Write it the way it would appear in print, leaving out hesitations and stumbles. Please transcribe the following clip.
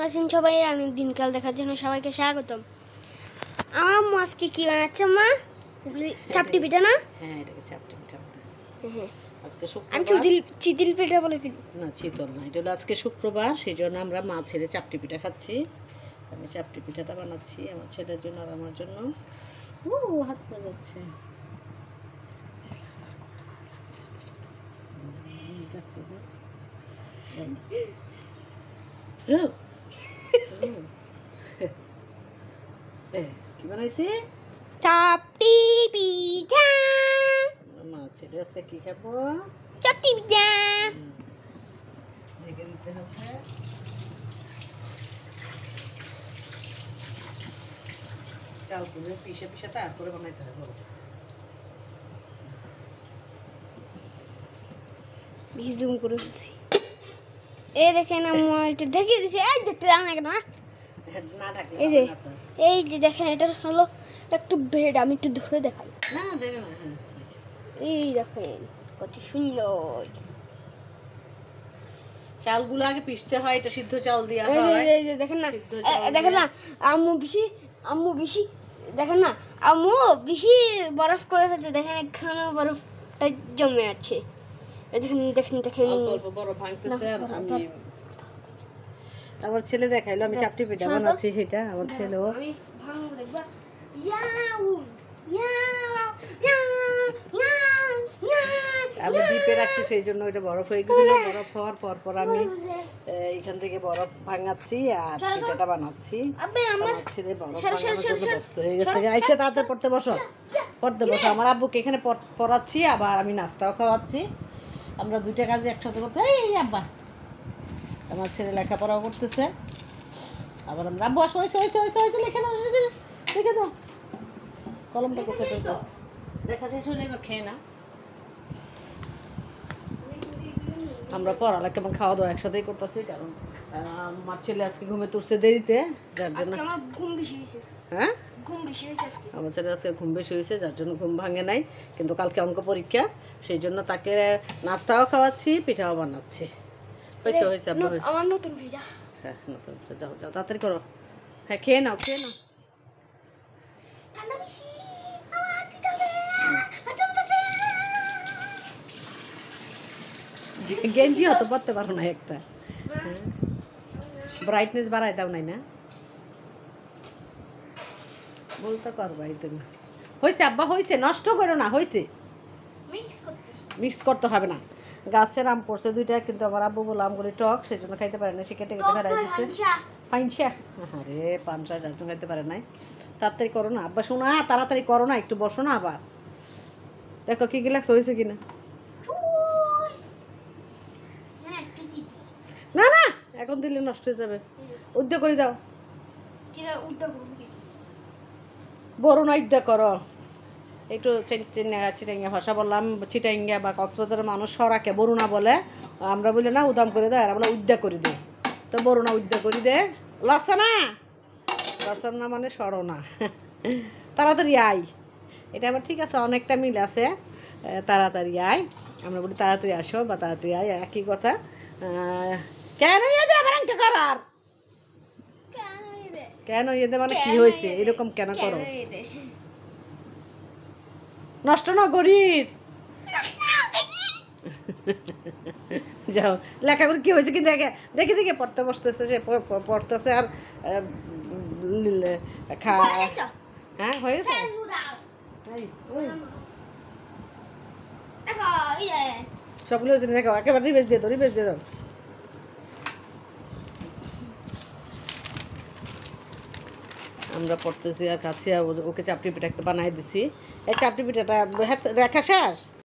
আছেন সবাই? অনেক দিনকাল দেখার জন্য সবাইকে স্বাগতম। আমার আম্মু আজকে কি বানাচ্ছে মা? চাপটি পিঠা না? হ্যাঁ, এটাকে চাপটি পিঠা বলে। হ্যাঁ, আজকে আমি শুক্রবার। চিতিল পিঠা বলে ফেলি। না, চিতল না, এটা হলো আজকে শুক্রবার, সেই জন্য আমরা মা ছেলে চাপটি পিঠা খাচ্ছি। আমি চাপটি পিঠাটা বানাচ্ছি আমার ছেলের জন্য আর আমার জন্য। ও হাত পড়ে যাচ্ছে। কি বানাইছি? চাপটি পিঠা। মা ছেলে আজকে কি খাবো? চাপটি পিঠা। ঢেকে দিতে হবে। চালগুলো পিষে পিষে তারপরে বানাইতে হবে। ভিজুম করে দিচ্ছি। এই দেখেন আম্মু এটা ঢেকে দিয়েছে। এই দেখতে দাও না কেন? না ঢাকলে এই যে হবে না তো। এই যে দেখেন এটা হলো একটু বেড, আমি একটু ধরে দেখাই। না না, দেবে না। হ্যাঁ, এই দেখেন কত সুন্দর। চালগুলো আগে পিষতে হয়, এটা সিদ্ধ চাল দেওয়া এই হয়। যে দেখেন না, সিদ্ধ চাল দেখেন না আম্মু বেশি দেখেন না, আম্মু বেশি বরফ করে ফেলছে। দেখেন এখানে বরফটা জমে আছে। এই দেখেন দেখেন দেখেন অল্প অল্প বরফ ভাঙতেছে। আর আমি আমার ছেলে দেখাইলো আমি চাপটি পিঠা বানাচ্ছি, সেটা আমার ছেলেও। আমি ভাঙবো দেখবা। ইয়াউ ইয়াউ ইয়াউ ইয়াউ। আমি ডিপে রাখছি, সেই জন্য ওইটা বরফ হয়ে গেছিল। বরফ হওয়ার পর পর আমি এইখান থেকে বরফ ভাঙাচ্ছি আর পিঠাটা বানাচ্ছি। আমার ছেলে বরফ ভাঙানোর জন্য ব্যস্ত হয়ে গেছে। আচ্ছা, তাড়াতাড়ি পড়তে বসো। আমার আব্বুকে এখানে পড়াচ্ছি, আবার আমি নাস্তাও খাওয়াচ্ছি। আমরা দুইটা কাজে একসাথে করতে। এই আব্বা, আমার ছেলে লেখাপড়াও করতেছে। আবার আমরা আব্বু আসো, হয়েছে লিখে দাও, লিখে দাও। কলমটা কোথায় দাও? দেখা শেষ হলে এবার খেয়ে না। আমরা পড়ালেখা এবং খাওয়া দাওয়া একসাথেই করতেছি, কারণ আমার ছেলে আজকে ঘুমে তুলছে দেরিতে, যার জন্য। আমার ঘুম বেশি হয়েছে। হ্যাঁ, ঘুম বেশি হয়েছে আজকে। আমার ছেলে আজকে ঘুম বেশি হয়েছে, যার জন্য ঘুম ভাঙে নাই। কিন্তু কালকে অঙ্ক পরীক্ষা, সেই জন্য তাকে নাস্তাও খাওয়াচ্ছি, পিঠাও বানাচ্ছি। হয়েছে আব্বু, হয়েছে। আমার নতুন ভিজা। হ্যাঁ, নতুন। যাও তাড়াতাড়ি করো। হ্যাঁ, খেয়ে নাও। ঠান্ডা বেশি। আমার দিতে হবে। গেঞ্জি হতো পরতে পারো না একটা। ব্রাইটনেস বাড়াই দাও নাই না? বলতে করবাই তুমি। হয়েছে আব্বা, হয়েছে, নষ্ট করো না। হয়েছে, মিক্স করতে হবে না। গাছের আম পড়ছে দুইটা, কিন্তু আমার আব্বু বললো আমগুলি টক, সেই জন্য খাইতে পারে না। সে কেটে কেটে ফেরাই দিচ্ছে। ফাইনসা, আরে পানসা, যার জন্য খাইতে পারে নাই। তাড়াতাড়ি করো না আব্বা, শোনা, তাড়াতাড়ি করো না, একটু বসো না। আবার দেখো কি লাগছে, হয়েছে কিনা। না না, এখন দিলে নষ্ট হয়ে যাবে। উদ্যোগ করে দাও। বড় না উদ্যোগ করো। একটু চিটাঙ্গা ভাষা বললাম। চিটাঙ্গা বা কক্সবাজারের মানুষ সরাকে বরুণা বলে, আমরা বলি না উদাম করে দেয়, আমরা বলে উদ্যোগ করে দেয়। তো বরুণা উদ্যোগ করে দে। লসনা মানে সরো না। তাড়াতাড়ি আয়। এটা আবার ঠিক আছে, অনেকটা মিল আছে। তাড়াতাড়ি আয়, আমরা বলি তাড়াতাড়ি আসো বা তাড়াতাড়ি আয়, একই কথা। কেন আবার অঙ্ক করার? কেন মানে কি হয়েছে? এরকম কেন করো? নষ্ট না গরির। যাও, লেখা করে কি হয়েছে কি দেখে দেখে পড়তে বসতেছে। সে পড়তেছে আর হ্যাঁ, হয়েছে। সবগুলো হয়েছে, দেখো একেবারে রিবেজ দিয়ে দাও। আমরা পড়তেছি আর কাছে ওকে চাপটি পিঠা একটা বানাই দিছি। এই চাপটি পিঠাটা রেখা শেষ।